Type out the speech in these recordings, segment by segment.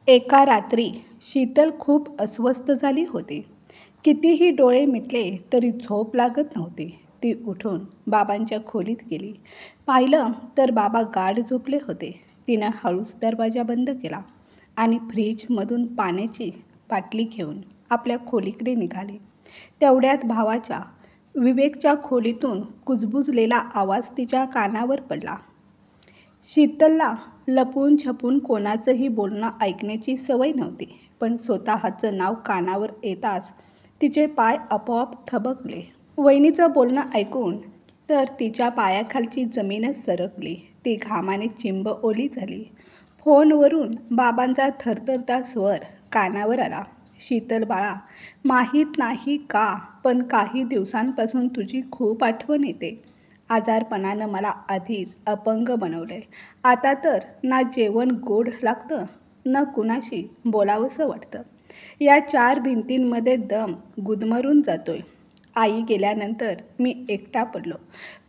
एका रात्री शीतल खूप अस्वस्थ झाली होती. कितीही डोळे मिटले तरी झोप लागत नव्हती. ती उठून बाबांच्या खोलीत गेली. पाहिलं तर बाबा गाढ झोपले होते. तिनं हळूच दरवाजा बंद केला आणि फ्रीजमधून पाण्याची बाटली घेऊन आपल्या खोलीकडे निघाली. तेवढ्यात भावाच्या विवेकच्या खोलीतून कुजबुजलेला आवाज तिच्या कानावर पडला. शीतलला लपून छपून कोणाचंही बोलणं ऐकण्याची सवय नव्हती, पण स्वतःचं नाव कानावर येताच तिचे पाय आपोआप थबकले. वहिनीचं बोलणं ऐकून तर तिच्या पायाखालची जमीनच सरकली. ती घामाने चिंब ओली झाली. फोनवरून बाबांचा थरथरता स्वर कानावर आला. शीतल बाळा, माहीत नाही का, पण काही दिवसांपासून तुझी खूप आठवण येते. आजारपणानं मला आधीच अपंग बनवलंय. आता तर ना जेवण गोड लागतं, न कुणाशी बोलावंसं वाटतं. या 4 भिंतींमध्ये दम गुदमरून जातोय. आई गेल्यानंतर मी एकटा पडलो,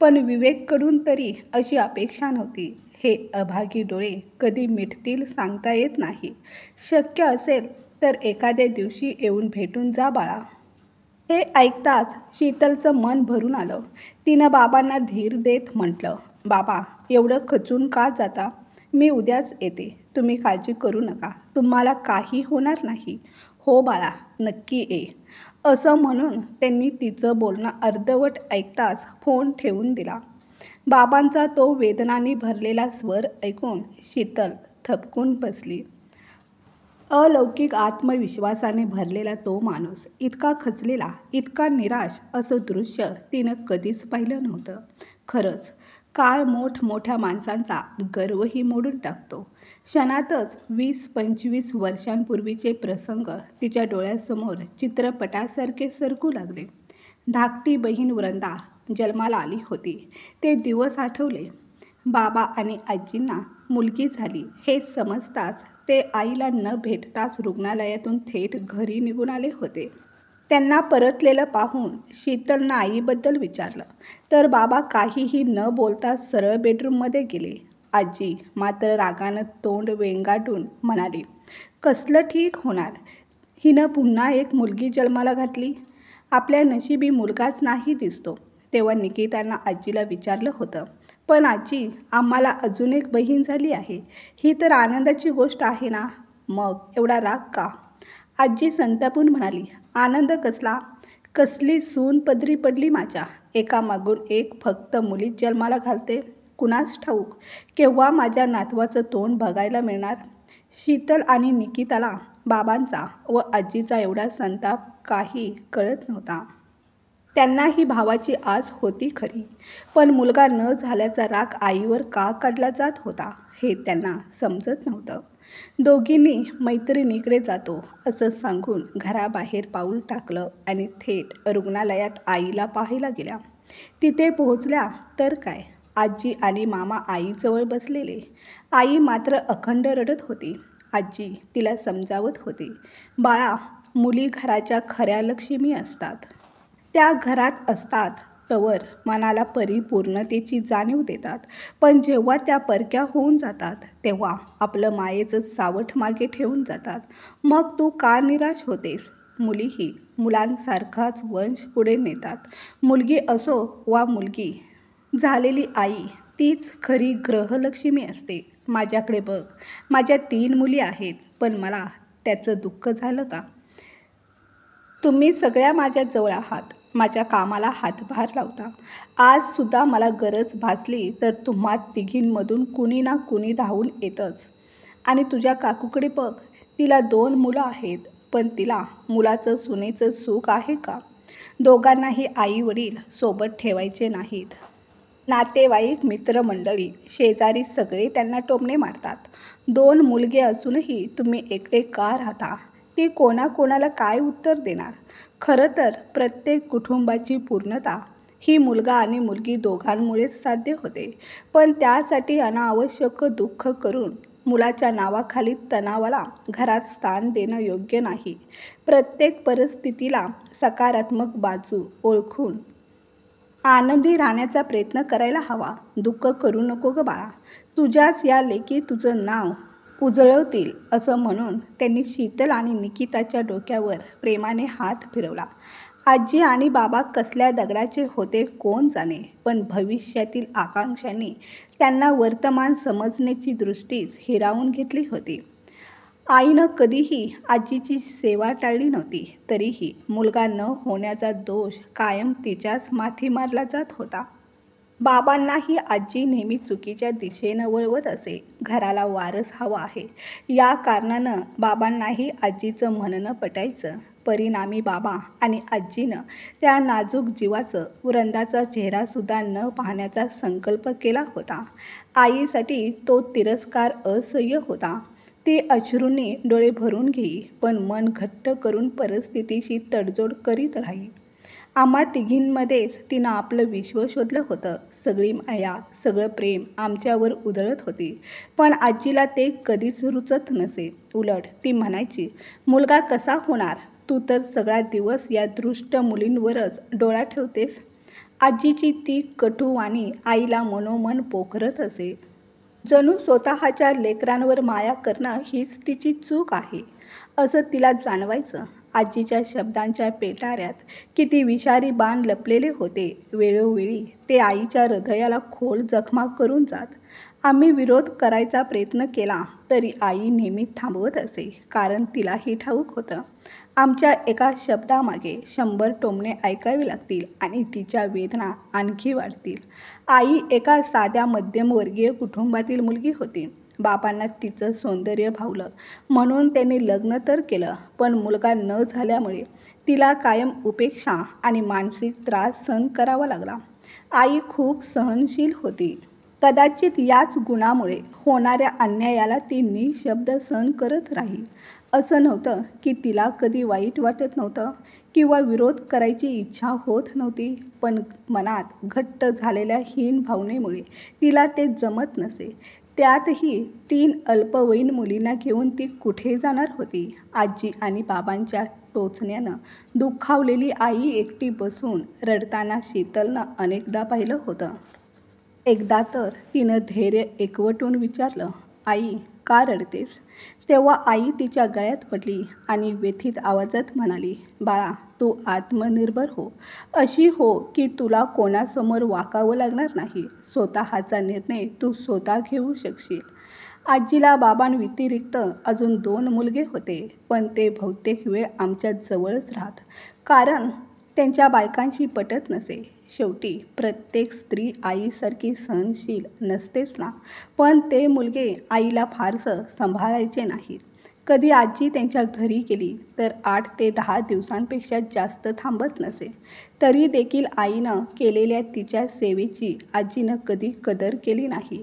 पण विवेककडून तरी अशी अपेक्षा नव्हती. हे अभागी डोळे कधी मिटतील सांगता येत नाही. शक्य असेल तर एखाद्या दिवशी येऊन भेटून जा बाळा. हे ऐकताच शीतलचं मन भरून आलं. तिनं बाबांना धीर देत म्हटलं, बाबा, एवढं खचून का जाता? मी उद्याच येते. तुम्ही काळजी करू नका. तुम्हाला काही होणार नाही. हो बाळा, नक्की ये. असं म्हणून त्यांनी तिचं बोलणं अर्धवट ऐकताच फोन ठेवून दिला. बाबांचा तो वेदनाने भरलेला स्वर ऐकून शीतल थबकून बसली. अलौकिक आत्मविश्वासाने भरलेला तो माणूस इतका खचलेला, इतका निराश असं दृश्य तिनं कधीच पाहिलं नव्हतं. खरंच, काळ मोठमोठ्या माणसांचा गर्वही मोडून टाकतो. क्षणातच 20-25 वर्षांपूर्वीचे प्रसंग तिच्या डोळ्यासमोर चित्रपटासारखे सरकू लागले. धाकटी बहीण वृंदा जन्माला आली होती ते दिवस आठवले. बाबा आणि आजींना मुलगी झाली हे समजताच ते आईला न भेटताच रुग्णालयातून थेट घरी निघून आले होते. त्यांना परतलेलं पाहून शीतलनं आईबद्दल विचारलं, तर बाबा काहीही न बोलता सरळ बेडरूममध्ये गेले. आजी मात्र रागानं तोंड वेंगाटून म्हणाली, कसलं ठीक होणार? हिनं पुन्हा एक मुलगी जन्माला घातली. आपल्या नशिबी मुलगाच नाही दिसतो. तेव्हा निकितानं आजीला विचारलं होतं, पण आजी, आम्हाला अजून एक बहीण झाली आहे. ही तर आनंदाची गोष्ट आहे ना, मग एवढा राग का? आजी संतापून म्हणाली, आनंद कसला? कसली सून पदरी पडली माझ्या. एकामागून एक फक्त मुलीच जन्माला घालते. कुणास ठाऊक केव्हा माझ्या नातवाचं तोंड बघायला मिळणार. शीतल आणि निकिताला बाबांचा व आजीचा एवढा संताप काही कळत नव्हता. त्यांनाही भावाची आस होती खरी, पण मुलगा न झाल्याचा राग आईवर का काढला जात होता हे त्यांना समजत नव्हतं. दोघींनी मैत्रिणीकडे जातो असं सांगून घराबाहेर पाऊल टाकलं आणि थेट रुग्णालयात आईला पाहायला गेल्या. तिथे पोहोचल्या तर काय, आजी आणि मामा आईजवळ बसलेले. आई मात्र अखंड रडत होती. आजी तिला समजावत होती, बाळा, मुली घराच्या खऱ्या लक्ष्मी असतात. त्या घरात असतात तवर मनाला परिपूर्णतेची जाणीव देतात, पण जेव्हा त्या परक्या होऊन जातात तेव्हा आपलं मायेचं सावट मागे ठेवून जातात. मग तू का निराश होतेस? मुलीही मुलांसारखाच वंश पुढे नेतात. मुलगी असो वा मुलगी, झालेली आई तीच खरी ग्रहलक्ष्मी असते. माझ्याकडे बघ, माझ्या 3 मुली आहेत, पण मला त्याचं दुःख झालं का? तुम्ही सगळ्या माझ्या जवळ आहात, माझ्या कामाला हातभार लावता. आजसुद्धा मला गरज भासली तर तुम्हा तिघींमधून कुणी ना कुणी धावून येतंच. आणि तुझ्या काकूकडे बघ, तिला 2 मुलं आहेत, पण तिला मुलाचं सुनेचं सुख आहे का? दोघांनाही आई वडील सोबत ठेवायचे नाहीत. नातेवाईक, मित्रमंडळी, शेजारी सगळे त्यांना टोमणे मारतात. 2 मुलगे असूनही तुम्ही एकटे का राहता? ती कोणाकोणाला काय उत्तर देणार? खरं तर प्रत्येक कुटुंबाची पूर्णता ही मुलगा आणि मुलगी दोघांमुळेच साध्य होते, पण त्यासाठी अनावश्यक दुःख करून मुलाच्या नावाखाली तणावाला घरात स्थान देणं योग्य नाही. प्रत्येक परिस्थितीला सकारात्मक बाजू ओळखून आनंदी राहण्याचा प्रयत्न करायला हवा. दुःख करू नको गं बाळा. तुझ्याच या लेकी तुझं नाव उजळवतील असं म्हणून त्यांनी शीतल आणि निकिताच्या डोक्यावर प्रेमाने हात फिरवला. आजी आणि बाबा कसल्या दगडाचे होते कोण जाणे, पण भविष्यातील आकांक्षांनी त्यांना वर्तमान समजण्याची दृष्टीच हिरावून घेतली होती. आईनं कधीही आजीची सेवा टाळली नव्हती, तरीही मुलगा न होण्याचा दोष कायम तिच्याच माथी मारला जात होता. बाबांनाही आजी नेहमी चुकीच्या दिशेनं वळवत असे. घराला वारस हवा आहे या कारणानं बाबांनाही आजीचं म्हणणं पटायचं. परिणामी बाबा आणि आजीनं त्या नाजूक जीवाचं वृंदाचा चेहरासुद्धा न पाहण्याचा संकल्प केला होता. आईसाठी तो तिरस्कार असह्य होता. ती अश्रूंनी डोळे भरून घेई, पण मन घट्ट करून परिस्थितीशी तडजोड करीत राही. आम्हा तिघींमध्येच तिनं आपलं विश्व शोधलं होतं. सगळी माया, सगळं प्रेम आमच्यावर उधळत होती, पण आजीला ते कधीच रुचत नसे. उलट ती म्हणायची, मुलगा कसा होणार? तू तर सगळा दिवस या दृष्ट मुलींवरच डोळा ठेवतेस. आजीची ती कटू वाणी आईला मनोमन पोखरत असे. जणू स्वतःच्या लेकरांवर माया करणं हीच तिची चूक आहे असं तिला जाणवायचं. आजीच्या शब्दांच्या पेटाऱ्यात किती विषारी बाण लपलेले होते. वेळोवेळी ते आईच्या हृदयाला खोल जखमा करून जात. आम्ही विरोध करायचा प्रयत्न केला तरी आई नेहमी थांबवत असे, कारण तिलाही ठाऊक होतं आमच्या एका शब्दामागे 100 टोमणे ऐकावे लागतील आणि तिच्या वेदना आणखी वाढतील. आई एका साध्या मध्यमवर्गीय कुटुंबातील मुलगी होती. बाबांना तिचं सौंदर्य भावलं म्हणून त्यांनी लग्न तर केलं, पण मुलगा न झाल्यामुळे तिला कायम उपेक्षा आणि मानसिक त्रास सहन करावा लागला. आई खूप सहनशील होती. कदाचित याच गुणामुळे होणाऱ्या अन्यायाला ती निशब्द सहन करत राही. असं नव्हतं की तिला कधी वाईट वाटत नव्हतं किंवा विरोध करायची इच्छा होत नव्हती, पण मनात घट्ट झालेल्या हीन भावनेमुळे तिला ते जमत नसे. त्यातही 3 अल्पवयीन मुलींना घेऊन ती कुठे जाणार होती? आजी आणि बाबांच्या टोचण्यानं दुखावलेली आई एकटी बसून रडताना शीतलनं अनेकदा पाहिलं होतं. एकदा तर तिनं धैर्य एकवटून विचारलं, आई का रडतेस? तेव्हा आई तिच्या गळ्यात पडली आणि व्यथित आवाजात म्हणाली, बाळा तू आत्मनिर्भर हो. अशी हो की तुला कोणासमोर वाकावं लागणार नाही. स्वतःचा निर्णय तू स्वतः घेऊ शकशील. आजीला बाबांव्यतिरिक्त अजून 2 मुलगे होते, पण ते बहुतेक वेळ आमच्या जवळच राहत, कारण त्यांच्या बायकांशी पटत नसे. शेवटी प्रत्येक स्त्री आईसारखी सहनशील नसतेच ना, पण ते मुलगे आईला फारसं सांभाळायचे नाहीत. कधी आजी त्यांच्या घरी गेली तर 8 ते 10 दिवसांपेक्षा जास्त थांबत नसे. तरी देखील आईनं केलेल्या तिच्या सेवेची आजीनं कधी कदर केली नाही.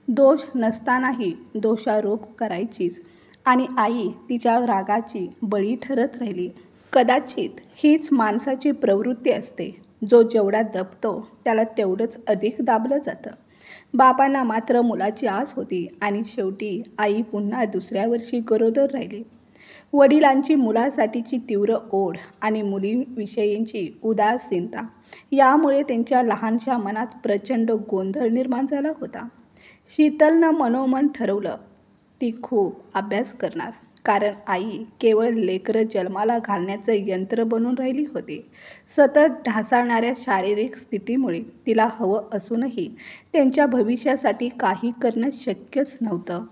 दोष नसतानाही दोषारोप करायचीच आणि आई तिच्या रागाची बळी ठरत राहिली. कदाचित हीच माणसाची प्रवृत्ती असते. जो जेवढा दबतो त्याला तेवढंच अधिक दाबलं जातं. बाबांना मात्र मुलाची आस होती आणि शेवटी आई पुन्हा दुसऱ्या वर्षी गरोदर राहिली. वडिलांची मुलासाठीची तीव्र ओढ आणि मुलीविषयींची उदासीनता यामुळे त्यांच्या लहानशा मनात प्रचंड गोंधळ निर्माण झाला होता. शीतलनं मनोमन ठरवलं ती खूप अभ्यास करणार, कारण आई केवळ लेकरं जन्माला घालण्याचं यंत्र बनून राहिली होती. सतत ढासळणाऱ्या शारीरिक स्थितीमुळे तिला हवं असूनही त्यांच्या भविष्यासाठी काही करणं शक्यच नव्हतं.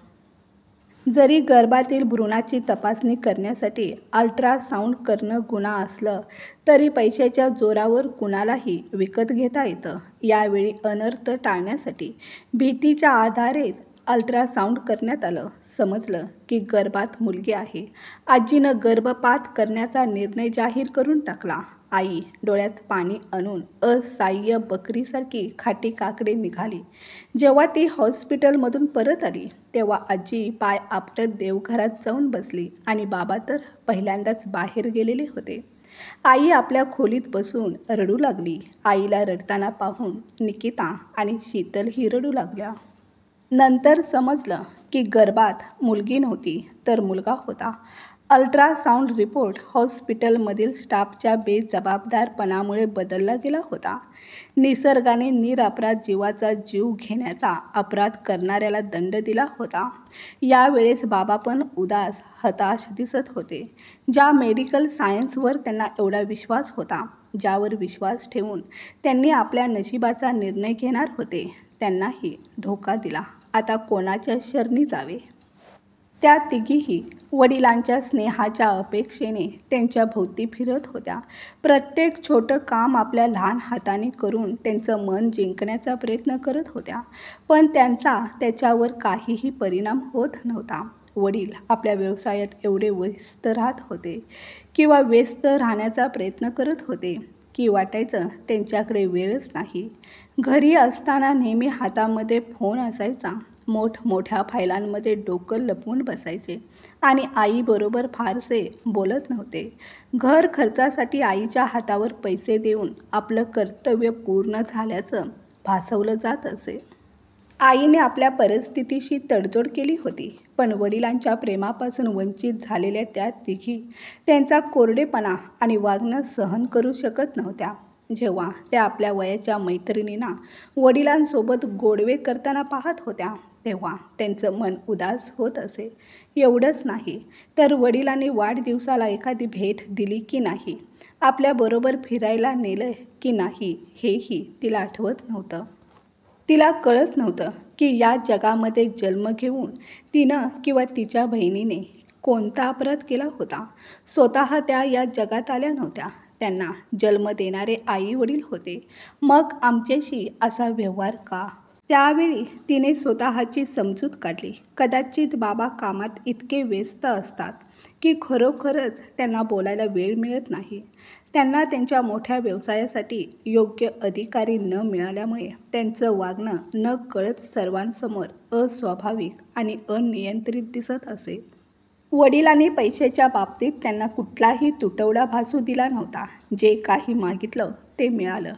जरी गर्भातील भ्रूणाची तपासणी करण्यासाठी अल्ट्रासाऊंड करणं गुन्हा असलं तरी पैशाच्या जोरावर कुणालाही विकत घेता येतं. यावेळी अनर्थ टाळण्यासाठी भीतीच्या आधारेच अल्ट्रासाऊंड करण्यात आलं. समजलं की गर्भात मुलगी आहे. आजीनं गर्भपात करण्याचा निर्णय जाहीर करून टाकला. आई डोळ्यात पाणी आणून असहाय्य बकरीसारखी खाटीकाकडे निघाली. जेव्हा ती हॉस्पिटलमधून परत आली तेव्हा आजी पाय आपटत देवघरात जाऊन बसली आणि बाबा तर पहिल्यांदाच बाहेर गेलेले होते. आई आपल्या खोलीत बसून रडू लागली. आईला रडताना पाहून निकिता आणि शीतलही रडू लागल्या. नंतर समजलं की गर्भात मुलगी नव्हती तर मुलगा होता. अल्ट्रासाऊंड रिपोर्ट हॉस्पिटलमधील स्टाफच्या बेजबाबदारपणामुळे बदलला गेला होता. निसर्गाने निरपराध जीवाचा जीव घेण्याचा अपराध करणाऱ्याला दंड दिला होता. यावेळेस बाबा पण उदास, हताश दिसत होते. ज्या मेडिकल सायन्सवर त्यांना एवढा विश्वास होता, ज्यावर विश्वास ठेवून त्यांनी आपल्या नशिबाचा निर्णय घेणार होते, त्यांनाही धोका दिला. आता कोणाच्या शरणी जावे? त्या तिघीही वडिलांच्या स्नेहाच्या अपेक्षेने त्यांच्या भोवती फिरत होत्या. प्रत्येक छोटं काम आपल्या लहान हाताने करून त्यांचं मन जिंकण्याचा प्रयत्न करत होत्या. पण त्यांचा त्याच्यावर काहीही परिणाम होत नव्हता. वडील आपल्या व्यवसायात एवढे व्यस्त राहत होते किंवा व्यस्त राहण्याचा प्रयत्न करत होते की वाटायचं त्यांच्याकडे वेळच नाही. घरी असताना नेहमी हातामध्ये फोन असायचा. मोठमोठ्या फायलांमध्ये डोकं लपवून बसायचे आणि आईबरोबर फारसे बोलत नव्हते. घर खर्चासाठी आईच्या हातावर पैसे देऊन आपलं कर्तव्य पूर्ण झाल्याचं भासवलं जात असे. आईने आपल्या परिस्थितीशी तडजोड केली होती, पण वडिलांच्या प्रेमापासून वंचित झालेल्या त्या तिघी त्यांचा कोरडेपणा आणि वागणं सहन करू शकत नव्हत्या. जेव्हा त्या आपल्या वयाच्या मैत्रिणींना वडिलांसोबत गोडवे करताना पाहत होत्या, तेव्हा त्यांचं मन उदास होत असे. एवढंच नाही तर वडिलांनी वाढदिवसाला एखादी भेट दिली की नाही, आपल्याबरोबर फिरायला नेलं की नाही, हेही तिला आठवत नव्हतं. तिला कळत नव्हतं की या जगामध्ये जन्म घेऊन तिनं किंवा तिच्या बहिणीने कोणता अपराध केला होता. स्वतः त्या या जगात आल्या नव्हत्या. त्यांना जन्म देणारे आई वडील होते. मग आमच्याशी असा व्यवहार का? त्यावेळी तिने स्वतःची समजूत काढली. कदाचित बाबा कामात इतके व्यस्त असतात की खरोखरच त्यांना बोलायला वेळ मिळत नाही. त्यांना त्यांच्या मोठ्या व्यवसायासाठी योग्य अधिकारी न मिळाल्यामुळे त्यांचं वागणं नकळत सर्वांसमोर अस्वाभाविक आणि अनियंत्रित दिसत असे. वडिलांनी पैशाच्या बाबतीत त्यांना कुठलाही तुटवडा भासू दिला नव्हता. जे काही मागितलं ते मिळालं.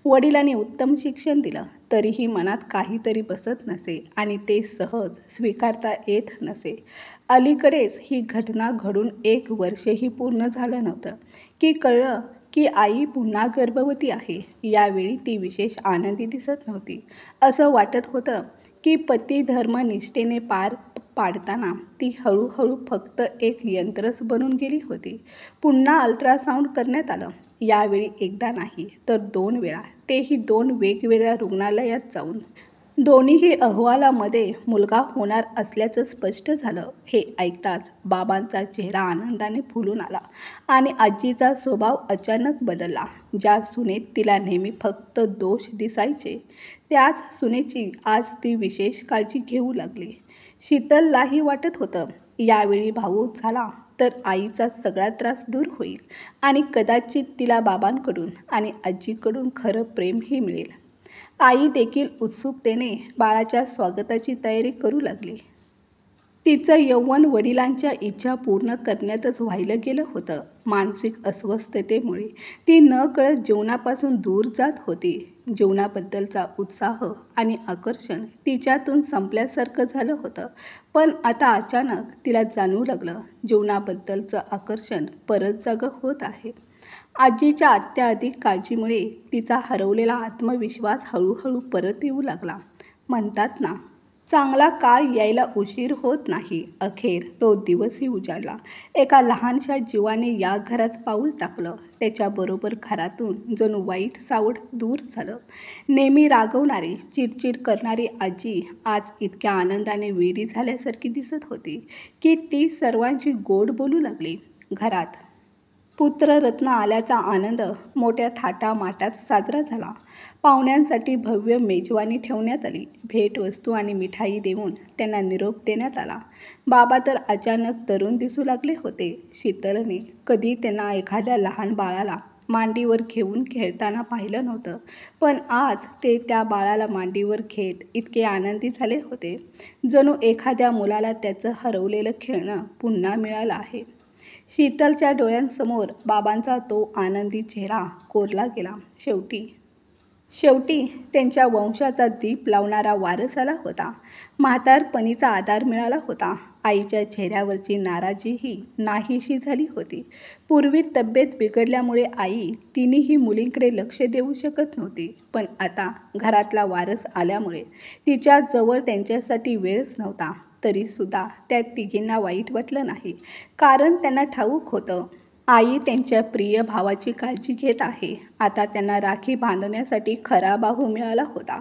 वडिलांनी उत्तम शिक्षण दिलं, तरीही मनात काहीतरी बसत नसे आणि ते सहज स्वीकारता येत नसे. अलीकडेच ही घटना घडून 1 वर्षही पूर्ण झालं नव्हतं की कळलं की आई पुन्हा गर्भवती आहे. यावेळी ती विशेष आनंदी दिसत नव्हती. असं वाटत होतं की पती धर्मनिष्ठेने पार पाडताना ती हळूहळू फक्त एक यंत्रच बनून गेली होती. पुन्हा अल्ट्रासाऊंड करण्यात आलं. यावेळी एकदा नाही तर 2 वेळा, तेही 2 वेगवेगळ्या रुग्णालयात जाऊन. दोन्हीही अहवालामध्ये मुलगा होणार असल्याचं स्पष्ट झालं. हे ऐकताच बाबांचा चेहरा आनंदाने फुलून आला आणि आजीचा स्वभाव अचानक बदलला. ज्या सुनेत तिला नेहमी फक्त दोष दिसायचे, त्याच सुनेची आज ती विशेष काळजी घेऊ लागली. शीतललाही वाटत होतं, यावेळी भाऊ झाला तर आईचा सगळा त्रास दूर होईल आणि कदाचित तिला बाबांकडून आणि आजीकडून खरं प्रेमही मिळेल. आई देखील उत्सुकतेने बाळाच्या स्वागताची तयारी करू लागली. तिचं यौवन वडिलांच्या इच्छा पूर्ण करण्यातच वाहिलं गेलं होतं. मानसिक अस्वस्थतेमुळे ती नकळत जीवनापासून दूर जात होती. जीवनाबद्दलचा उत्साह आणि आकर्षण तिच्यातून संपल्यासारखं झालं होतं. पण आता अचानक तिला जाणवू लागलं, जीवनाबद्दलचं आकर्षण परत जागं होत आहे. आजीच्या अत्याधिक काळजीमुळे तिचा हरवलेला आत्मविश्वास हळूहळू परत येऊ लागला. म्हणतात ना, चांगला काळ यायला उशीर होत नाही. अखेर तो दिवसही उजाडला. एका लहानशा जीवाने या घरात पाऊल टाकलं. त्याच्याबरोबर घरातून जणू वाईट सावट दूर झालं. नेहमी रागवणारी, चिडचिड करणारी आजी आज इतक्या आनंदाने वेडी झाल्यासारखी दिसत होती की ती सर्वांशी गोड बोलू लागली. घरात पुत्ररत्न आल्याचा आनंद मोठ्या थाटामाटात साजरा झाला. पाहुण्यांसाठी भव्य मेजवानी ठेवण्यात आली. भेटवस्तू आणि मिठाई देऊन त्यांना निरोप देण्यात आला. बाबा तर अचानक तरुण दिसू लागले होते. शीतलने कधी त्यांना एखाद्या लहान बाळाला मांडीवर घेऊन खेळताना पाहिलं नव्हतं, पण आज ते त्या बाळाला मांडीवर घेत इतके आनंदी झाले होते, जणू एखाद्या मुलाला त्याचं हरवलेलं खेळणं पुन्हा मिळालं आहे. शीतलच्या डोळ्यांसमोर बाबांचा तो आनंदी चेहरा कोरला गेला. शेवटी शेवटी त्यांच्या वंशाचा दीप लावणारा वारस आला होता. म्हातारपणीचा आधार मिळाला होता. आईच्या चेहऱ्यावरची नाराजीही नाहीशी झाली होती. पूर्वी तब्येत बिघडल्यामुळे आई तिन्ही मुलींकडे लक्ष देऊ शकत नव्हती. पण आता घरातला वारस आल्यामुळे तिच्याजवळ त्यांच्यासाठी वेळच नव्हता. तरीसुद्धा त्या तिघींना वाईट वाटलं नाही, कारण त्यांना ठाऊक होतं आई त्यांच्या प्रिय भावाची काळजी घेत आहे. आता त्यांना राखी बांधण्यासाठी खरा भाऊ मिळाला होता.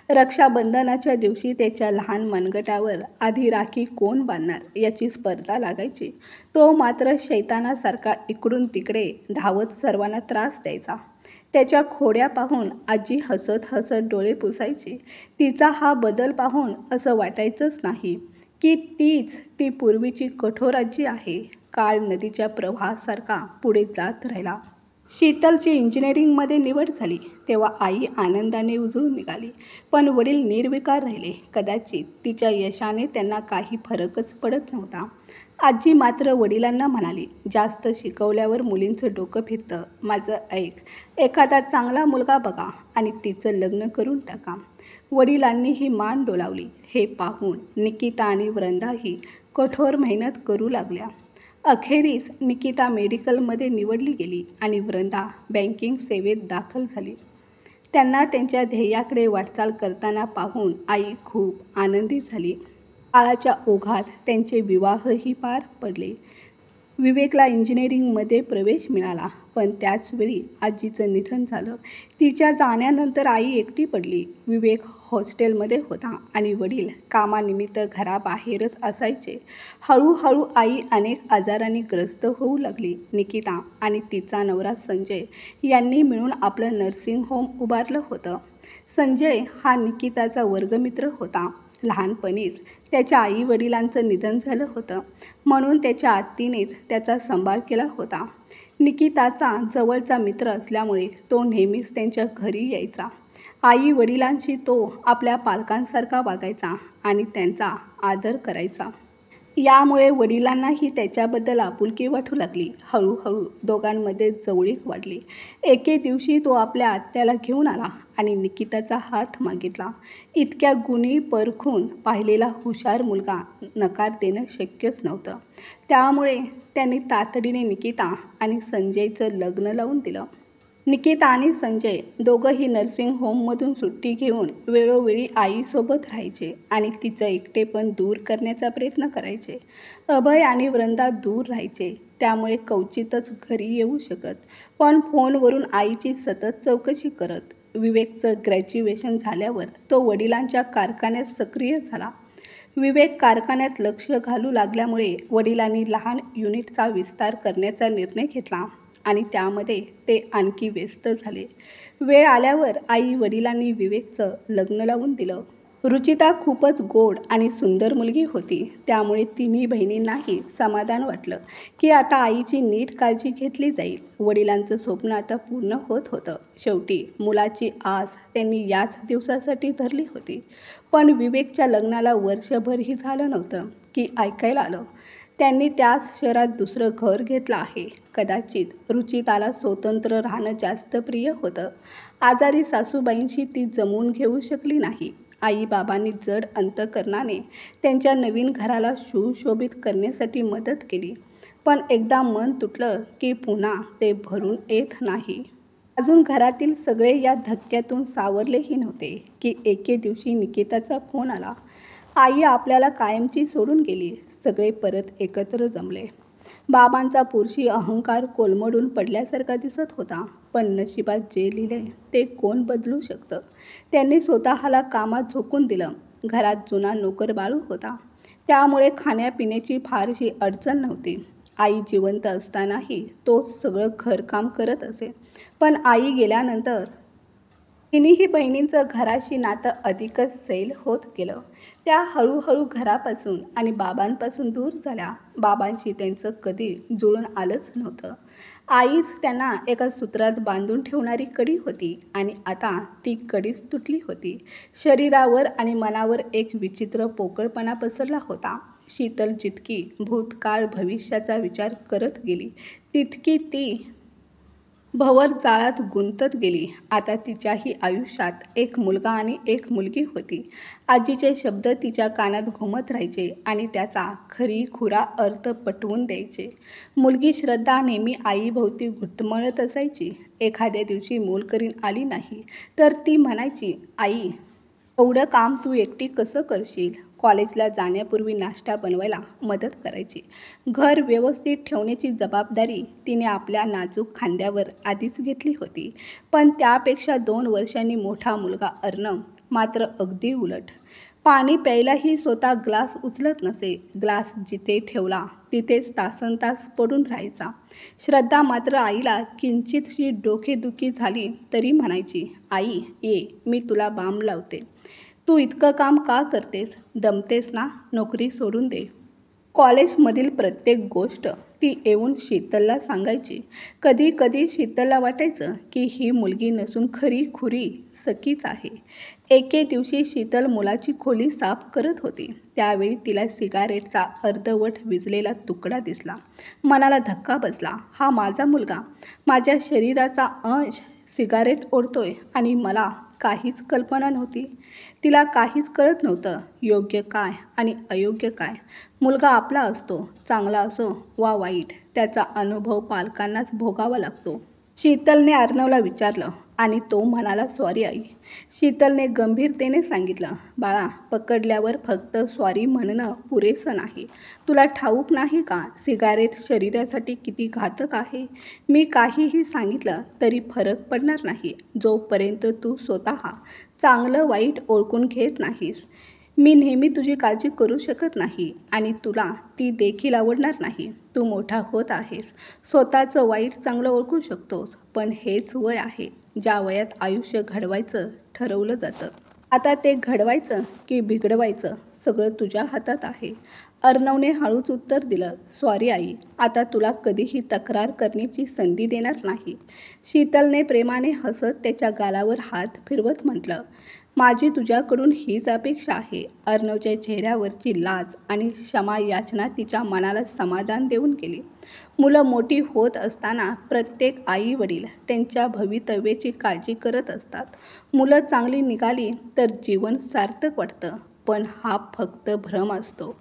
रक्षाबंधनाच्या दिवशी त्याच्या लहान मनगटावर आधी राखी कोण बांधणार याची स्पर्धा लागायची. तो मात्र शैतानासारखा इकडून तिकडे धावत सर्वांना त्रास द्यायचा. त्याच्या खोड्या पाहून आजी हसत हसत डोळे पुसायची. तिचा हा बदल पाहून असं वाटायचंच नाही की तीच ती पूर्वीची कठोर आजी आहे. काळ नदीच्या प्रवाहासारखा पुढे जात राहिला. शीतलची इंजिनिअरिंगमध्ये निवड झाली तेव्हा आई आनंदाने उजळून निघाली. पण वडील निर्विकार राहिले. कदाचित तिच्या यशाने त्यांना काही फरकच पडत नव्हता. आजी मात्र वडिलांना म्हणाली, जास्त शिकवल्यावर मुलींचं डोकं फिरतं. माझं ऐक, एखादा चांगला मुलगा बघा आणि तिचं लग्न करून टाका. वडिलांनीही मान डोलावली. हे पाहून निकिता आणि वृंदाही कठोर मेहनत करू लागल्या. अखेरीस निकिता मेडिकलमध्ये निवडली गेली आणि वृंदा बँकिंग सेवेत दाखल झाली. त्यांना त्यांच्या ध्येयाकडे वाटचाल करताना पाहून आई खूप आनंदी झाली. काळाच्या ओघात त्यांचे विवाहही पार पडले. विवेकला इंजिनिअरिंगमध्ये प्रवेश मिळाला. पण त्याचवेळी आजीचं निधन झालं. तिच्या जाण्यानंतर आई एकटी पडली. विवेक हॉस्टेलमध्ये होता आणि वडील कामानिमित्त घराबाहेरच असायचे. हळूहळू आई अनेक आजारांनी ग्रस्त होऊ लागली. निकिता आणि तिचा नवरा संजय यांनी मिळून आपलं नर्सिंग होम उभारलं होतं. संजय हा निकिताचा वर्गमित्र होता. लहानपणीच त्याच्या आई-वडिलांचं निधन झालं होतं, म्हणून त्याच्या आत्तीनेच त्याचा सांभाळ केला होता. निकिताचा जवळचा मित्र असल्यामुळे तो नेहमीच त्यांच्या घरी यायचा. आई-वडिलांशी तो आपल्या पालकांसारखा वागायचा आणि त्यांचा आदर करायचा. यामुळे वडिलांनाही त्याच्याबद्दल आपुलकी वाटू लागली. हळूहळू दोघांमध्ये जवळीक वाढली. एके दिवशी तो आपल्या आत्याला घेऊन आला आणि निकिताचा हात मागितला. इतक्या गुणी परखून पाहिलेला हुशार मुलगा नकार देणं शक्यच नव्हतं. त्यामुळे त्यांनी तातडीने निकिता आणि संजयचं लग्न लावून दिलं. निकिता आणि संजय दोघंही नर्सिंग होममधून सुट्टी घेऊन वेळोवेळी आईसोबत राहायचे आणि तिचं एकटेपण दूर करण्याचा प्रयत्न करायचे. अभय आणि वृंदा दूर राहायचे, त्यामुळे क्वचितच घरी येऊ शकत. पण फोनवरून आईची सतत चौकशी करत. विवेकचं ग्रॅज्युएशन झाल्यावर तो वडिलांच्या कारखान्यात सक्रिय झाला. विवेक कारखान्यात लक्ष घालू लागल्यामुळे वडिलांनी लहान युनिटचा विस्तार करण्याचा निर्णय घेतला आणि त्यामध्ये ते आणखी व्यस्त झाले. वेळ आल्यावर आई-वडिलांनी विवेकचं लग्न लावून दिलं. रुचिता खूपच गोड आणि सुंदर मुलगी होती. त्यामुळे तिन्ही बहिणींनाही समाधान वाटलं की आता आईची नीट काळजी घेतली जाईल. वडिलांचं स्वप्न आता पूर्ण होत होतं. शेवटी मुलाची आस त्यांनी याच दिवसासाठी धरली होती. पण विवेकच्या लग्नाला वर्षभरही झालं नव्हतं की ऐकायला आलं, त्यांनी त्याच शहरात दुसरं घर घेतलं आहे. कदाचित रुचिताला स्वतंत्र राहणं जास्त प्रिय होतं. आजारी सासूबाईंशी ती जमवून घेऊ शकली नाही. आई-बाबांनी जड अंतकरणाने त्यांच्या नवीन घराला सुशोभित करण्यासाठी मदत केली. पण एकदा मन तुटलं की पुन्हा ते भरून येत नाही. अजून घरातील सगळे या धक्क्यातून सावरलेही नव्हते की एके दिवशी निकिताचा फोन आला. आई आपल्याला कायमची सोडून गेली. सगळे परत एकत्र जमले. बाबांचा पुरुषी अहंकार कोलमडून पडल्यासारखा दिसत होता. पण नशिबात जे लिहिलंय ते कोण बदलू शकतं. त्यांनी स्वतःला कामात झोकून दिलं. घरात जुना नोकर बाळू होता, त्यामुळे खाण्यापिण्याची फारशी अडचण नव्हती. आई जिवंत असतानाही तो सगळं घरकाम करत असे. पण आई गेल्यानंतर तिन्ही बहिणींचं घराशी नातं अधिकच सैल होत गेलं. त्या हळूहळू घरापासून आणि बाबांपासून दूर झाल्या. बाबांशी त्यांचं कधी जुळून आलंच नव्हतं. आईच त्यांना एका सूत्रात बांधून ठेवणारी कडी होती आणि आता ती कडीच तुटली होती. शरीरावर आणि मनावर एक विचित्र पोकळपणा पसरला होता. शीतल जितकी भूतकाळ भविष्याचा विचार करत गेली तितकी ती भवर जाळात गुंतत गेली. आता तिच्याही आयुष्यात एक मुलगा आणि एक मुलगी होती. आजीचे शब्द तिच्या कानात घुमत राहायचे आणि त्याचा खरीखुरा अर्थ पटवून द्यायचे. मुलगी श्रद्धा नेहमी आईभोवती घुटमळत असायची. एखाद्या दिवशी मोलकरीण आली नाही तर ती म्हणायची, आई, एवढं काम तू एकटी कसं करशील? कॉलेजला जाण्यापूर्वी नाश्ता बनवायला मदत करायची. घर व्यवस्थित ठेवण्याची जबाबदारी तिने आपल्या नाजूक खांद्यावर आधीच घेतली होती. पण त्यापेक्षा 2 वर्षांनी मोठा मुलगा अर्णव मात्र अगदी उलट. पाणी प्यायलाही स्वतः ग्लास उचलत नसे. ग्लास जिथे ठेवला तिथेच तासनतास पडून राहायचा. श्रद्धा मात्र आईला किंचितशी डोकेदुखी झाली तरी म्हणायची, आई ये, मी तुला बाम लावते. तू इतकं काम का करतेस? दमतेस ना? नोकरी सोडून दे. कॉलेजमधील प्रत्येक गोष्ट ती येऊन शीतलला सांगायची. कधी कधी शीतलला वाटायचं की ही मुलगी नसून खरीखुरी सखीच आहे. एके दिवशी शीतल मुलाची खोली साफ करत होती. त्यावेळी तिला सिगारेटचा अर्धवट विझलेला तुकडा दिसला. मनाला धक्का बसला. हा माझा मुलगा, माझ्या शरीराचा अंश सिगारेट ओढतोय आणि मला काहीच कल्पना नव्हती. तिला काहीच कळत नव्हतं. योग्य काय आणि अयोग्य काय. मुलगा आपला असतो, चांगला असो वा वाईट, त्याचा अनुभव पालकांनाच भोगावा लागतो. शीतलने अर्णवला विचारलं आणि तो म्हणाला, सॉरी आई. शीतलने गंभीरतेने सांगितलं, बाळा, पकडल्यावर फक्त सॉरी म्हणणं पुरेसं नाही. तुला ठाऊक नाही का सिगारेट शरीरासाठी किती घातक आहे? मी काहीही सांगितलं तरी फरक पडणार नाही जोपर्यंत तू स्वतः चांगलं वाईट ओळखून घेत नाहीस. मी नेहमी तुझी काळजी करू शकत नाही आणि तुला ती देखील आवडणार नाही. तू मोठा होत आहेस, स्वतःचं वाईट चांगलं ओळखू शकतोस. पण हेच वय आहे ज्या वयात आयुष्य घडवायचं ठरवलं जातं. आता ते घडवायचं की बिघडवायचं सगळं तुझ्या हातात आहे. अर्णवने हळूच उत्तर दिलं, सॉरी आई, आता तुला कधीही तक्रार करण्याची संधी देणार नाही. शीतलने प्रेमाने हसत त्याच्या गालावर हात फिरवत म्हटलं, माझी तुझ्याकडून हीच अपेक्षा आहे. अर्णवच्या चेहऱ्यावरची लाज आणि क्षमा याचना तिच्या मनाला समाधान देऊन गेली. मुलं मोठी होत असताना प्रत्येक आई वडील त्यांच्या भवितव्याची काळजी करत असतात. मुलं चांगली निघाली तर जीवन सार्थक वाटतं, पण हा फक्त भ्रम असतो.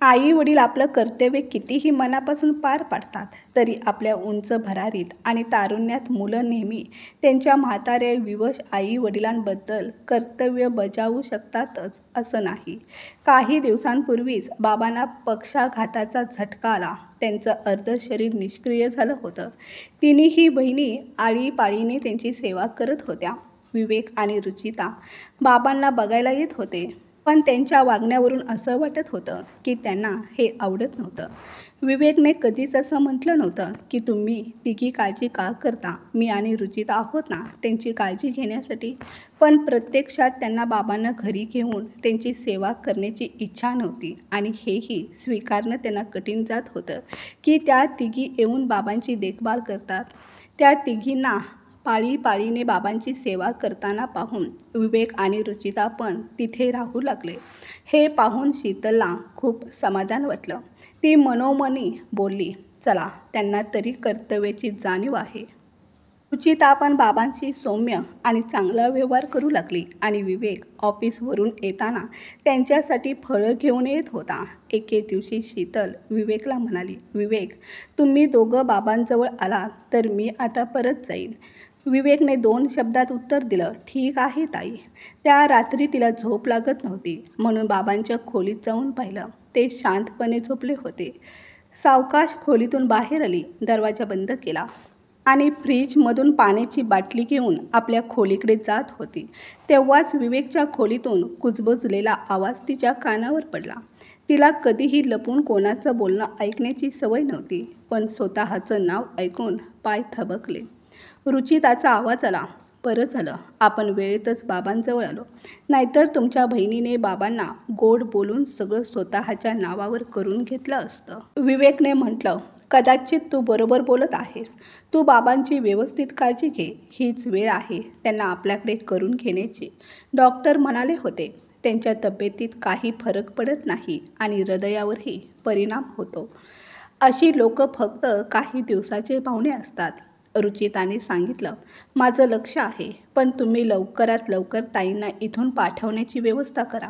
आई वडील आपलं कर्तव्य कितीही मनापासून पार पाडतात तरी आपल्या उंच भरारीत आणि तारुण्यात मुलं नेहमी त्यांच्या म्हाताऱ्या विवश आई वडिलांबद्दल कर्तव्य बजावू शकतातच असं नाही. काही दिवसांपूर्वीच बाबांना पक्षाघाताचा झटका आला. त्यांचं अर्ध शरीर निष्क्रिय झालं होतं. तिन्ही बहिणी आळीपाळीने त्यांची सेवा करत होत्या. विवेक आणि रुचिता बाबांना बघायला येत होते, पण त्यांच्या वागण्यावरून असं वाटत होतं की त्यांना हे आवडत नव्हतं. विवेकने कधीच असं म्हटलं नव्हतं की तुम्ही तिघी काळजी का करता? मी आणि रुचिता आहोत ना त्यांची काळजी घेण्यासाठी. पण प्रत्यक्षात त्यांना बाबांना घरी घेऊन त्यांची सेवा करण्याची इच्छा नव्हती आणि हेही स्वीकारणं त्यांना कठीण जात होतं की त्या तिघी येऊन बाबांची देखभाल करतात. त्या तिघींना पाळीपाळीने बाबांची सेवा करताना पाहून विवेक आणि रुचिता पण तिथे राहू लागले. हे पाहून शीतलला खूप समाधान वाटलं. ती मनोमनी बोलली, चला, त्यांना तरी कर्तव्याची जाणीव आहे. रुचिता पण बाबांशी सौम्य आणि चांगला व्यवहार करू लागली आणि विवेक ऑफिसवरून येताना त्यांच्यासाठी फळं घेऊन येत होता. एके दिवशी शीतल विवेकला म्हणाली, विवेक, तुम्ही दोघं बाबांजवळ आलात तर मी आता परत जाईल. विवेकने 2 शब्दात उत्तर दिलं, ठीक आहे ताई. त्या रात्री तिला झोप लागत नव्हती म्हणून बाबांच्या खोलीत जाऊन पाहिलं. ते शांतपणे झोपले होते. सावकाश खोलीतून बाहेर आली, दरवाजा बंद केला आणि फ्रीजमधून पाण्याची बाटली घेऊन आपल्या खोलीकडे जात होती. तेव्हाच विवेकच्या खोलीतून कुजबुजलेला आवाज तिच्या कानावर पडला. तिला कधीही लपून कोणाचं बोलणं ऐकण्याची सवय नव्हती, पण स्वतःचं नाव ऐकून पाय थबकले. रुचिताचा आवाज आला, बरं झालं आपण वेळेतच बाबांजवळ आलो, नाहीतर तुमच्या बहिणीने बाबांना गोड बोलून सगळं स्वतःच्या नावावर करून घेतलं असतं. विवेकने म्हटलं, कदाचित तू बरोबर बोलत आहेस. तू बाबांची व्यवस्थित काळजी घे. हीच वेळ आहे त्यांना आपल्याकडे करून घेण्याची. डॉक्टर म्हणाले होते त्यांच्या तब्येतीत काही फरक पडत नाही आणि हृदयावरही परिणाम होतो. अशी लोक फक्त काही दिवसाचे पाहुणे असतात. रुचिताने सांगितलं, माझं लक्ष आहे, पण तुम्ही लवकरात लवकर ताईंना इथून पाठवण्याची व्यवस्था करा,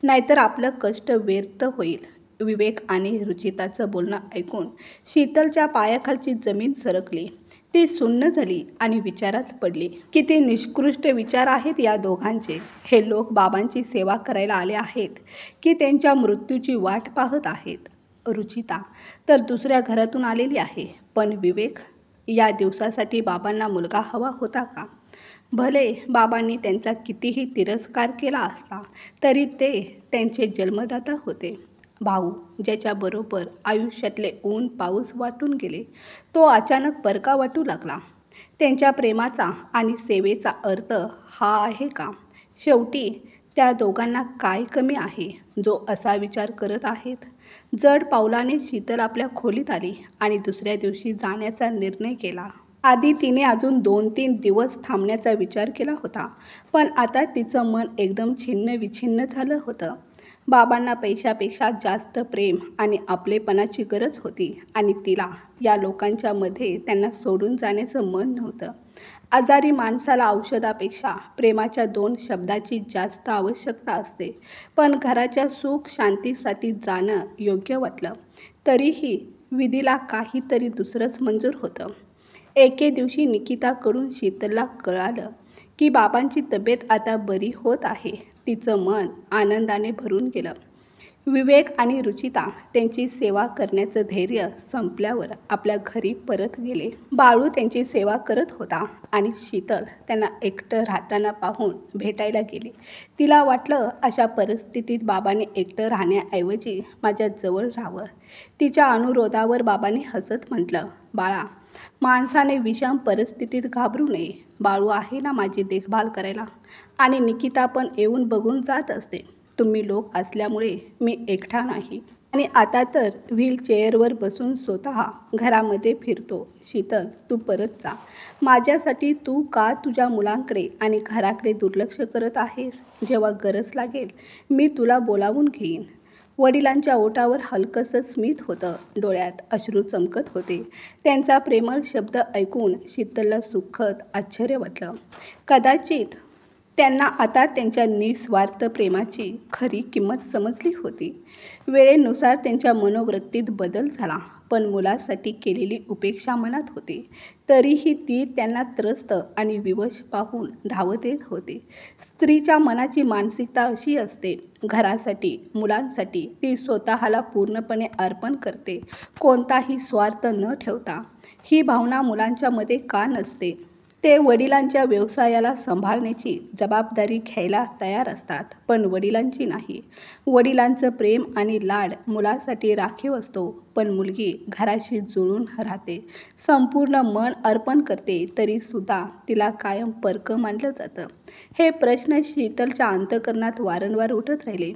नाहीतर आपलं कष्ट व्यर्थ होईल. विवेक आणि रुचिताचं बोलणं ऐकून शीतलच्या पायाखालची जमीन सरकली. ती सुन्न झाली आणि विचारात पडली. किती निष्कृष्ट विचार आहेत या दोघांचे. हे लोक बाबांची सेवा करायला आले आहेत की त्यांच्या मृत्यूची वाट पाहत आहेत. रुचिता तर दुसऱ्या घरातून आलेली आहे, पण विवेक, या दिवसासाठी बाबांना मुलगा हवा होता का? भले बाबांनी त्यांचा कितीही तिरस्कार केला असला तरी ते त्यांचे जन्मदाता होते. भाऊ, ज्याच्याबरोबर आयुष्यातले ऊन पाऊस वाटून गेले, तो अचानक परका वाटू लागला. त्यांच्या प्रेमाचा आणि सेवेचा अर्थ हा आहे का? शेवटी त्या दोघांना काय कमी आहे जो असा विचार करत आहेत? जड पावलाने शीतल आपल्या खोलीत आली आणि दुसऱ्या दिवशी जाण्याचा निर्णय केला. आधी तिने अजून 2-3 दिवस थांबण्याचा विचार केला होता, पण आता तिचं मन एकदम छिन्न विछिन्न झालं होतं. बाबांना पैशापेक्षा जास्त प्रेम आणि आपलेपणाची गरज होती आणि तिला या लोकांच्या मध्ये त्यांना सोडून जाण्याचं मन नव्हतं. आजारी माणसाला औषधापेक्षा प्रेमाच्या 2 शब्दाची जास्त आवश्यकता असते, पण घराच्या सुख शांतीसाठी जाणं योग्य वाटलं. तरीही विधीला काहीतरी दुसरंच मंजूर होतं. एके दिवशी निकिताकडून शीतलला कळालं की बाबांची तब्येत आता बरी होत आहे. तिचं मन आनंदाने भरून गेलं. विवेक आणि रुचिता त्यांची सेवा करण्याचं धैर्य संपल्यावर आपल्या घरी परत गेले. बाळू त्यांची सेवा करत होता आणि शीतल त्यांना एकटं राहताना पाहून भेटायला गेली. तिला वाटलं, अशा परिस्थितीत बाबांनी एकटं राहण्याऐवजी माझ्या जवळ राहावं. तिच्या अनुरोधावर बाबांनी हसत म्हटलं, बाळा, माणसाने विषम परिस्थितीत घाबरू नये. बाळू आहे ना माझी देखभाल करायला, आणि निकिता पण येऊन बघून जात असते. तुम्ही लोक असल्यामुळे मी एकटा नाही. आणि आता तर व्हीलचेअरवर बसून स्वतः घरामध्ये फिरतो. शीतल, तू परत जा. माझ्यासाठी तू का तुझ्या मुलांकडे आणि घराकडे दुर्लक्ष करत आहेस? जेव्हा गरज लागेल मी तुला बोलावून घेईन. वडिलांच्या ओठावर हलकंसं स्मित होतं. डोळ्यात अश्रू चमकत होते. त्यांचा प्रेमळ शब्द ऐकून शीतलला सुखद आश्चर्य वाटलं. कदाचित त्यांना आता त्यांच्या निस्वार्थ प्रेमाची खरी किंमत समजली होती. वेळेनुसार त्यांच्या मनोवृत्तीत बदल झाला, पण मुलासाठी केलेली उपेक्षा मनात होती. तरीही ती त्यांना त्रस्त आणि विवश पाहून धावत येत होती. स्त्रीच्या मनाची मानसिकता अशी असते. घरासाठी, मुलांसाठी ती स्वतःला पूर्णपणे अर्पण करते, कोणताही स्वार्थ न ठेवता. ही भावना मुलांच्या मध्ये का नसते? ते वडिलांच्या व्यवसायाला सांभाळण्याची जबाबदारी घ्यायला तयार असतात, पण वडिलांची नाही. वडिलांचं प्रेम आणि लाड मुलासाठी राखीव असतो, पण मुलगी घराशी जुळून राहते, संपूर्ण मन अर्पण करते, तरीसुद्धा तिला कायम परकं मानलं जातं. हे प्रश्न शीतलच्या अंतःकरणात वारंवार उठत राहिले.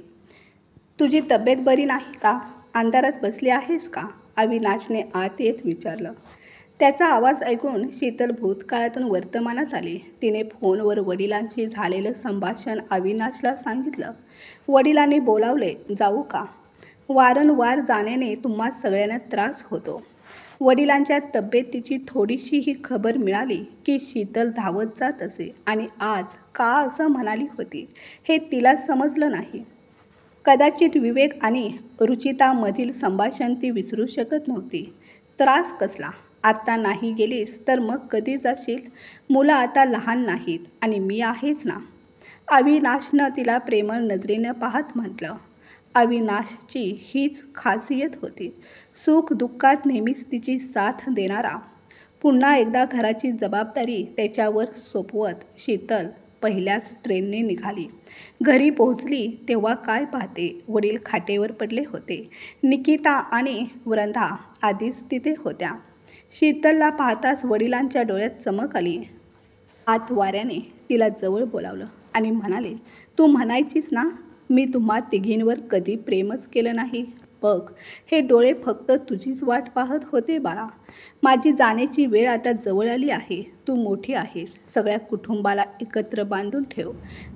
तुझी तब्येत बरी नाही का? अंधारात बसली आहेस का? अविनाशने आत येत विचारलं. त्याचा आवाज ऐकून शीतल भूतकाळातून वर्तमानात आली. तिने फोनवर वडिलांशी झालेलं संभाषण अविनाशला सांगितलं. वडिलांनी बोलावले, जाऊ का? वारंवार जाण्याने तुम्हा सगळ्यांना त्रास होतो. वडिलांच्या तब्येतीची थोडीशीही खबर मिळाली की शीतल धावत जात असे आणि आज का असं म्हणाली होती हे तिला समजलं नाही. कदाचित विवेक आणि रुचितामधील संभाषण ती विसरू शकत नव्हती. त्रास कसला? आत्ता नाही गेलीस तर मग कधी जाशील? मुलं आता लहान नाहीत आणि मी आहेच ना. अविनाशनं तिला प्रेमळ नजरेनं पाहत म्हटलं. अविनाशची हीच खासियत होती, सुख दुःखात नेहमीच तिची साथ देणारा. पुन्हा एकदा घराची जबाबदारी त्याच्यावर सोपवत शीतल पहिल्याच ट्रेनने निघाली. घरी पोहोचली तेव्हा काय पाहते, वडील खाटेवर पडले होते. निकिता आणि वृंदा आधीच तिथे होत्या. शीतलला पाहताच वडिलांच्या डोळ्यात चमक आली. आत वाऱ्याने तिला जवळ बोलावलं आणि म्हणाले, तू म्हणायचीस ना, मी तुम्हा तिघींवर कधी प्रेमच केलं नाही, बघ, हे डोळे फक्त तुझीच वाट पाहत होते बाळा. माझी जाण्याची वेळ आता जवळ आली आहे. तू मोठी आहेस. सगळ्या कुटुंबाला एकत्र बांधून ठेव.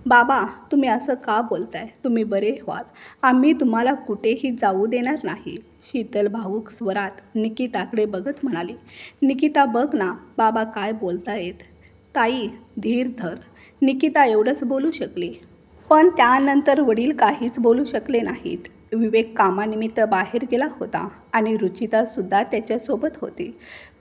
बाबा, तुम्ही असं का बोलताय? तुम्ही बरे व्हाल. आम्ही तुम्हाला कुठेही जाऊ देणार नाही. शीतल भावूक स्वरात निकिताकडे बघत म्हणाली. निकिता, बघ ना, बाबा काय बोलतायत. ताई, धीर धर. निकिता एवढंच बोलू शकली. पण त्यानंतर वडील काहीच बोलू शकले नाहीत. विवेक कामानिमित्त बाहेर गेला होता आणि रुचितासुद्धा त्याच्यासोबत होती.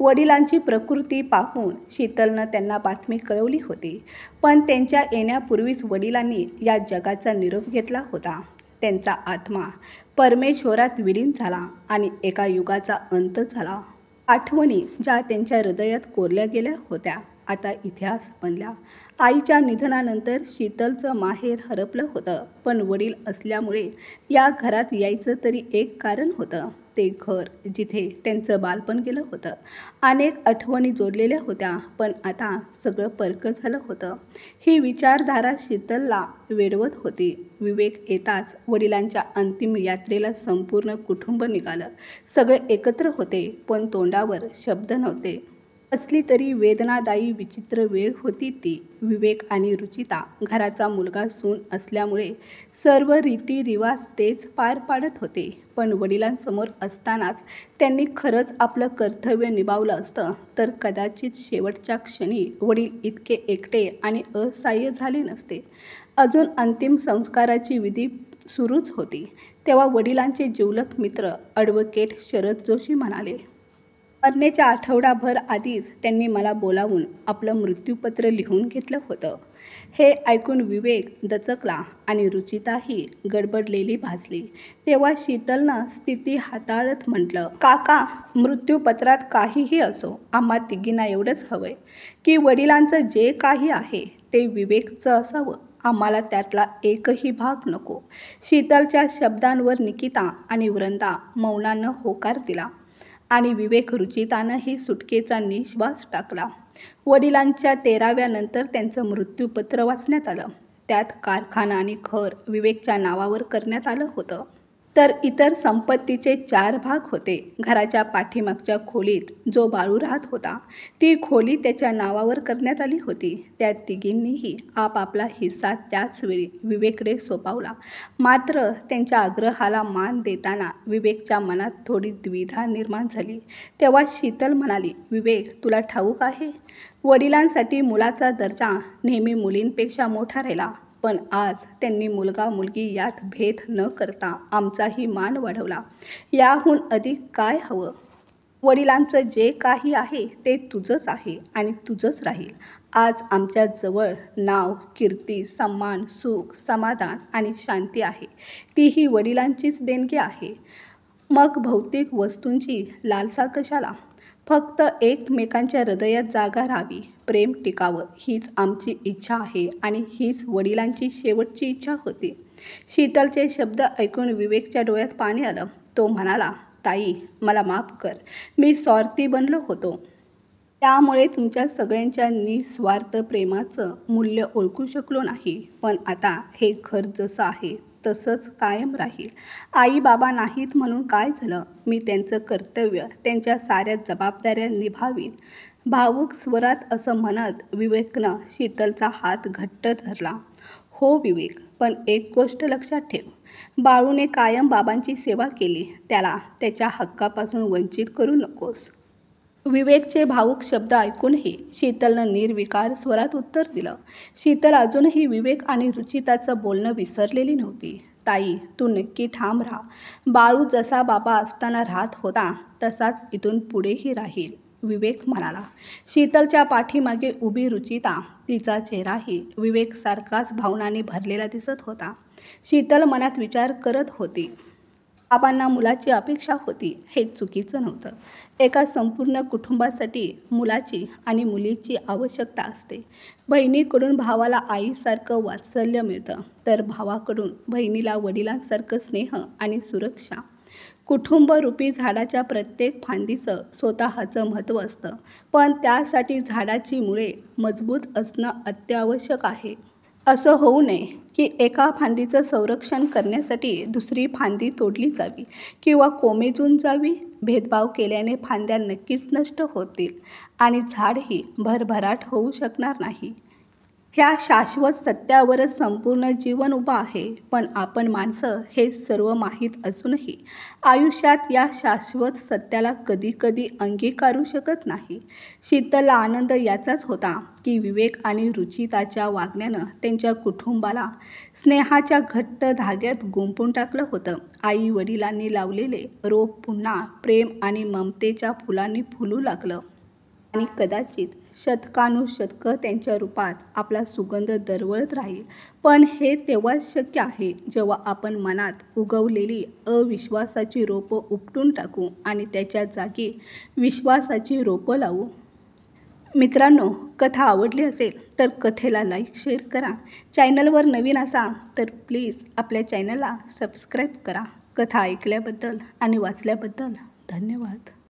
वडिलांची प्रकृती पाहून शीतलनं त्यांना बातमी कळवली होती. पण त्यांच्या येण्यापूर्वीच वडिलांनी या जगाचा निरोप घेतला होता. त्यांचा आत्मा परमेश्वरात विलीन झाला आणि एका युगाचा अंत झाला. आठवणी ज्या त्यांच्या हृदयात कोरल्या गेल्या होत्या आता इतिहास बनल्या. आईच्या निधनानंतर शीतलचं माहेर हरपलं होतं. पण वडील असल्यामुळे या घरात यायचं तरी एक कारण होतं. ते घर जिथे त्यांचं बालपण गेलं होतं. अनेक आठवणी जोडलेल्या होत्या. पण आता सगळं परकं झालं होतं. ही विचारधारा शीतलला वेडवत होती. विवेक येताच वडिलांच्या अंतिम यात्रेला संपूर्ण कुटुंब निघालं. सगळे एकत्र होते, पण तोंडावर शब्द नव्हते. असली तरी वेदनादायी विचित्र वेळ होती ती. विवेक आणि रुचिता घराचा मुलगा सून असल्यामुळे सर्व रीतिरिवाज तेच पार पाडत होते. पण वडिलांसमोर असतानाच त्यांनी खरंच आपलं कर्तव्य निभावलं असतं तर कदाचित शेवटच्या क्षणी वडील इतके एकटे आणि असहाय्य झाले नसते. अजून अंतिम संस्काराची विधी सुरूच होती तेव्हा वडिलांचे जिवलग मित्र ॲडव्होकेट शरद जोशी म्हणाले. मरण्याच्या आठवडाभर आधीच त्यांनी मला बोलावून आपलं मृत्यूपत्र लिहून घेतलं होतं. हे ऐकून विवेक दचकला आणि रुचिताही गडबडलेली भासली. तेव्हा शीतलनं स्थिती हाताळत म्हटलं, काका, मृत्यूपत्रात काहीही असो, आम्हा तिघींना एवढंच हवंय की वडिलांचं जे काही आहे ते विवेकचं असावं. आम्हाला त्यातला एकही भाग नको. शीतलच्या शब्दांवर निकिता आणि वृंदा मौनानं होकार दिला आणि विवेक रुचितानंही सुटकेचा निश्वास टाकला. वडिलांच्या 13व्या नंतर त्यांचं मृत्यूपत्र वाचण्यात आलं. त्यात कारखाना आणि घर विवेकच्या नावावर करण्यात आलं होतं. तर इतर संपत्तीचे 4 भाग होते. घराच्या पाठीमागच्या खोलीत जो बाळू राहत होता ती खोली त्याच्या नावावर करण्यात आली होती. त्या तिघींनीही आपापला हिस्सा त्याच वेळी विवेककडे सोपवला. मात्र त्यांच्या आग्रहाला मान देताना विवेकच्या मनात थोडी द्विधा निर्माण झाली. तेव्हा शीतल म्हणाली, विवेक, तुला ठाऊक आहे, वडिलांसाठी मुलाचा दर्जा नेहमी मुलींपेक्षा मोठा राहिला. पण आज त्यांनी मुलगा मुलगी यात भेद न करता आमचाही मान वाढवला. याहून अधिक काय हवं? वडिलांचं जे काही आहे ते तुझंच आहे आणि तुझंच राहील. आज आमच्या जवळ नाव, कीर्ती, सन्मान, सुख, समाधान आणि शांती आहे. तीही वडिलांचीच देणगी आहे. मग भौतिक वस्तूंची लालसा कशाला? फक्त एकमेकांच्या हृदयात जागा राहावी, प्रेम टिकावं, हीच आमची इच्छा आहे आणि हीच वडिलांची शेवटची इच्छा होती. शीतलचे शब्द ऐकून विवेकच्या डोळ्यात पाणी आलं. तो म्हणाला, ताई, मला माफ कर. मी स्वार्थी बनलो होतो. त्यामुळे तुमच्या सगळ्यांच्या निस्वार्थ प्रेमाचं मूल्य ओळखू शकलो नाही. पण आता हे घर जसं आहे तसंच कायम राहील. आई बाबा नाहीत म्हणून काय झालं? मी त्यांचं कर्तव्य, त्यांच्या साऱ्या जबाबदाऱ्या निभावीन. भावूक स्वरात असं म्हणत विवेकनं शीतलचा हात घट्ट धरला. हो विवेक, पण एक गोष्ट लक्षात ठेव. बाळूने कायम बाबांची सेवा केली. त्याला त्याच्या हक्कापासून वंचित करू नकोस. विवेकचे भावूक शब्द ऐकूनही शीतलनं निर्विकार स्वरात उत्तर दिलं. शीतल अजूनही विवेक आणि रुचिताचं बोलणं विसरलेली नव्हती. ताई, तू नक्की ठाम राहा. बाळू जसा बाबा असताना राहत होता तसाच इथून पुढेही राहील, विवेक म्हणाला. शीतलच्या पाठीमागे उभी रुचिता, तिचा चेहराही विवेकसारखाच भावनांनी भरलेला दिसत होता. शीतल मनात विचार करत होती, बाबांना मुलाची अपेक्षा होती हे चुकीचं नव्हतं. एका संपूर्ण कुटुंबासाठी मुलाची आणि मुलीची आवश्यकता असते. बहिणीकडून भावाला आईसारखं वात्सल्य मिळतं तर भावाकडून बहिणीला वडिलांसारखं स्नेह आणि सुरक्षा. कुटुंबरूपी झाडाच्या प्रत्येक फांदीचं स्वतःचं महत्त्व असतं. पण त्यासाठी झाडाची मुळे मजबूत असणं अत्यावश्यक आहे. असं होऊ नये की एका फांदीचं संरक्षण करण्यासाठी दुसरी फांदी तोडली जावी किंवा कोमेजून जावी. भेदभाव केल्याने फांद्या नक्कीच नष्ट होतील आणि झाडही भरभराट होऊ शकणार नाही. ह्या शाश्वत सत्यावरच संपूर्ण जीवन उभं आहे. पण आपण माणसं हे सर्व माहीत असूनही आयुष्यात या शाश्वत सत्याला कधीकधी अंगीकारू शकत नाही. शीतलला आनंद याचाच होता की विवेक आणि रुचिताच्या वागण्यानं त्यांच्या कुटुंबाला स्नेहाच्या घट्ट धाग्यात गुंफून टाकलं होतं. आई वडिलांनी लावलेले रोप पुन्हा प्रेम आणि ममतेच्या फुलांनी फुलू लागलं आणि कदाचित शतकानुशतकं त्यांच्या रूपात आपला सुगंध दरवळत राहील. पण हे तेव्हाच शक्य आहे जेव्हा आपण मनात उगवलेली अविश्वासाची रोपं उपटून टाकू आणि त्याच्या जागी विश्वासाची रोपं लावू. मित्रांनो, कथा आवडली असेल तर कथेला लाईक शेअर करा. चॅनलवर नवीन असाल तर प्लीज आपल्या चॅनलला सबस्क्राईब करा. कथा ऐकल्याबद्दल आणि वाचल्याबद्दल धन्यवाद.